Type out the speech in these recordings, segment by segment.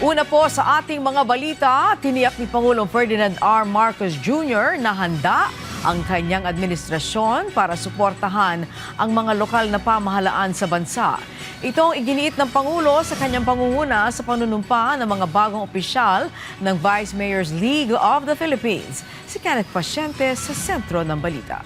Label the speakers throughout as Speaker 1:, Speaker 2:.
Speaker 1: Una po sa ating mga balita, tiniyak ni Pangulong Ferdinand R. Marcos Jr. na handa ang kanyang administrasyon para suportahan ang mga lokal na pamahalaan sa bansa. Ito ang iginiit ng Pangulo sa kanyang pangunguna sa panunumpa ng mga bagong opisyal ng Vice Mayor's League of the Philippines. Si Kenneth Pasyente sa sentro ng balita.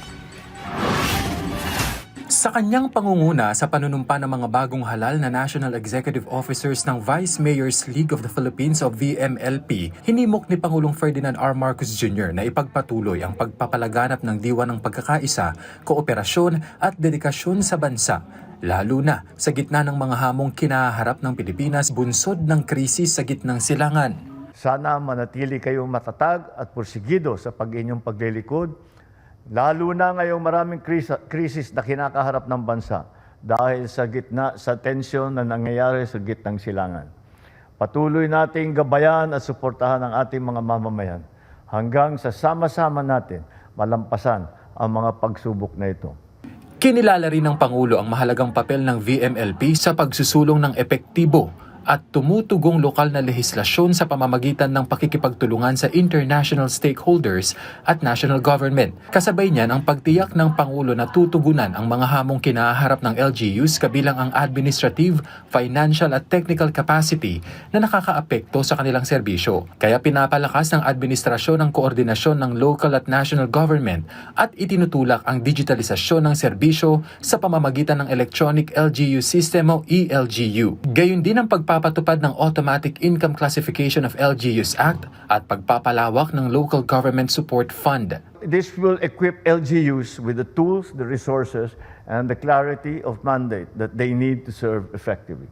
Speaker 2: Sa kanyang pangunguna sa panunumpa ng mga bagong halal na National Executive Officers ng Vice Mayor's League of the Philippines o VMLP, hinimok ni Pangulong Ferdinand R. Marcos Jr. na ipagpatuloy ang pagpapalaganap ng diwa ng pagkakaisa, kooperasyon at dedikasyon sa bansa, lalo na sa gitna ng mga hamong kinaharap ng Pilipinas bunsod ng krisis sa gitnang silangan.
Speaker 3: Sana manatili kayong matatag at porsigido sa pag-inyong paglilikod, lalo na ngayong maraming krisis na kinakaharap ng bansa dahil sa tensyon na nangyayari sa gitnang silangan. Patuloy nating gabayan at suportahan ang ating mga mamamayan hanggang sa sama-sama natin malampasan ang mga pagsubok na ito.
Speaker 2: Kinilala rin ng Pangulo ang mahalagang papel ng VMLP sa pagsusulong ng epektibo at tumutugong lokal na lehislasyon sa pamamagitan ng pakikipagtulungan sa international stakeholders at national government. Kasabay niyan ang pagtiyak ng Pangulo na tutugunan ang mga hamong kinaharap ng LGUs kabilang ang administrative, financial at technical capacity na nakakaapekto sa kanilang serbisyo. Kaya pinapalakas ng administrasyon ang koordinasyon ng local at national government at itinutulak ang digitalisasyon ng serbisyo sa pamamagitan ng Electronic LGU System o ELGU. Gayon din ang pagpapatupad ng Automatic Income Classification of LGUs Act at pagpapalawak ng Local Government Support Fund.
Speaker 3: This will equip LGUs with the tools, the resources, and the clarity of mandate that they need to serve effectively.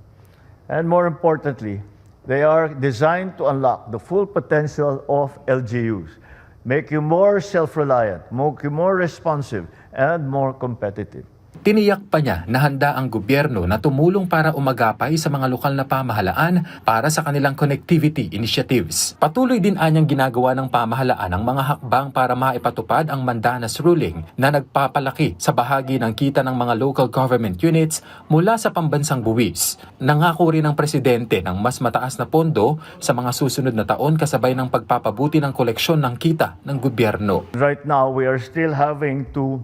Speaker 3: And more importantly, they are designed to unlock the full potential of LGUs, make you more self-reliant, make you more responsive, and more competitive.
Speaker 2: Tiniyak pa niya na handa ang gobyerno na tumulong para umagapay sa mga lokal na pamahalaan para sa kanilang connectivity initiatives. Patuloy din anyang ginagawa ng pamahalaan ang mga hakbang para maipatupad ang Mandanas Ruling na nagpapalaki sa bahagi ng kita ng mga local government units mula sa pambansang buwis. Nangako rin ang presidente ng mas mataas na pondo sa mga susunod na taon kasabay ng pagpapabuti ng koleksyon ng kita ng gobyerno.
Speaker 3: Right now, we are still having to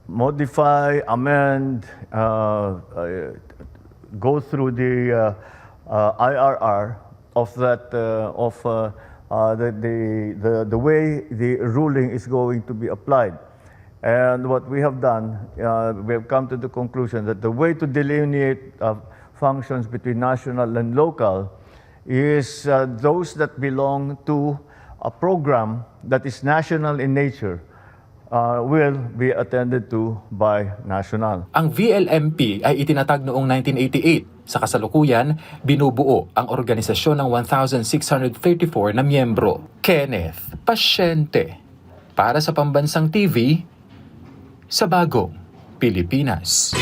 Speaker 3: modify, amend, go through the IRR of that the way the ruling is going to be applied. And what we have done, we have come to the conclusion that the way to delineate functions between national and local is those that belong to a program that is national in nature. Will be attended to by national.
Speaker 2: Ang VLMP ay itinatag noong 1988. Sa kasalukuyan, binubuo ang organisasyon ng 1,634 na miyembro. Kenneth Pasyente, para sa Pambansang TV, sa Bagong Pilipinas.